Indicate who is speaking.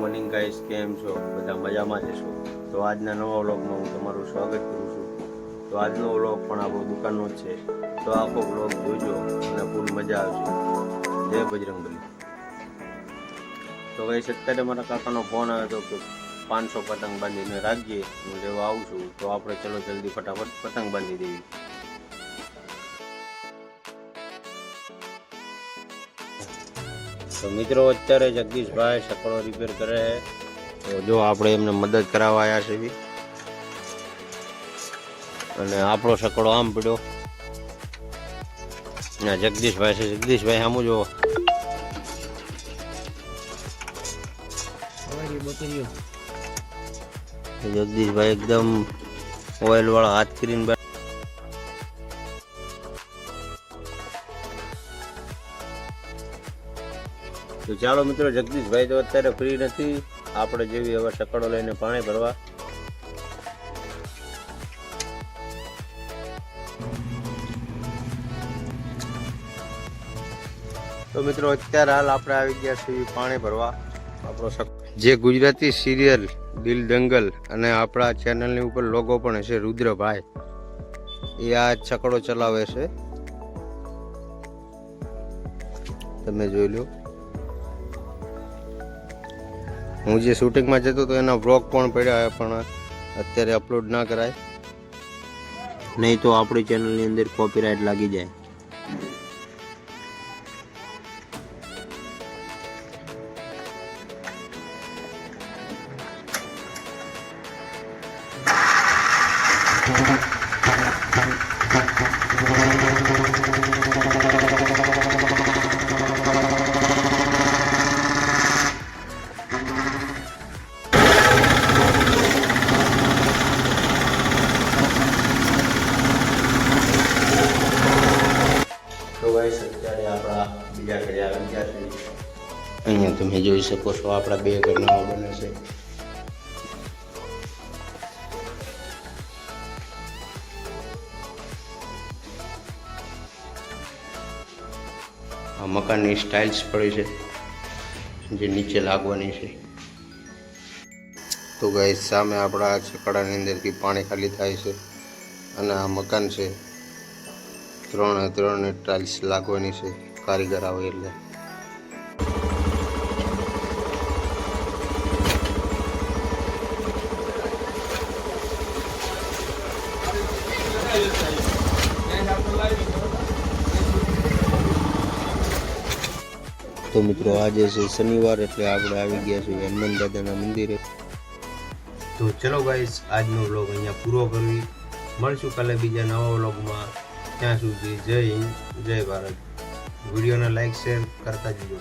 Speaker 1: Morning guys, કેમ છો? બધા મજામાં જ છો? તો આજના નવા વ્લોગમાં હું તમારું સ્વાગત કરું છું. તો આજનો વ્લોગ પણ આપણો દુકાનનો જ છે. તો આખો વ્લોગ જોજો અને ફૂલ મજા આવશે. જય બજરંગબલી. તો ગાઈસ, અત્યારે મારા કાકાનો ફોન આવ્યો હતો કે 500 પતંગ બાંધીને રાખજે, હું લેવા આવું છું. તો આપણે ચલો જલ્દી ફટાફટ પતંગ બાંધી દઈએ. તો મિત્રો, અત્યારે જગદીશભાઈ સકડો રિપેર કરે છે. તો જો આપણે એમને મદદ કરાવવા આવ્યા છે. અને આપણો સકડો આમ પડ્યો ના જગદીશભાઈ છે. જગદીશભાઈ સામું જો. જગદીશભાઈ એકદમ ઓઇલ વાળા હાથ કરીને તો ચાલો મિત્રો, જગદીશભાઈ તો અત્યારે ફ્રી નથી. આપણે જેવી હવે સકડો લઈને પાણી ભરવા. તો મિત્રો, અત્યારે હાલ આપણે આવી ગયા છીએ પાણી ભરવા. આપણો જે ગુજરાતી સિરિયલ દિલ દંગલ અને આપણા ચેનલની ઉપર લોગો પણ હશે રુદ્રભાઈ, એ આ છકડો ચલાવે છે. તમે જોઈ લો. હું જે શૂટિંગમાં જતો તો એના વ્લોગ પણ પડ્યા, પણ અત્યારે અપલોડ ના કરાય, નહીં તો આપણી ચેનલની અંદર કોપીરાઇટ લાગી જાય. તો ગાઈસ, અત્યારે આપણા બીજા ઘરે આવી ગયા છે. અહીંયા તમે જોઈ શકો છો આપણા બે ઘર નવા બને છે. આ મકાનની સ્ટાઇલ્સ પડી છે જે નીચે લાગવાની છે. તો ગાઈસ, સામે આપણા છકડાની અંદરથી પાણી ખાલી થાય છે અને આ મકાન છે. 3 ટાઇલ્સ લાગવાની છે, કારીગર આવે એટલે. તો મિત્રો, આજે છે શનિવાર, એટલે આપણે આવી ગયા છીએ હનુમાન દાદાના મંદિરે. તો ચલો ગાઈસ, આજનો વ્લોગ અહીંયા પૂરો કરવી. મળશું કાલે બીજા નવા વ્લોગમાં. ત્યાં સુધી જય હિન્દ, જય ભારત. વિડીયોને લાઈક શેર કરતા જજો.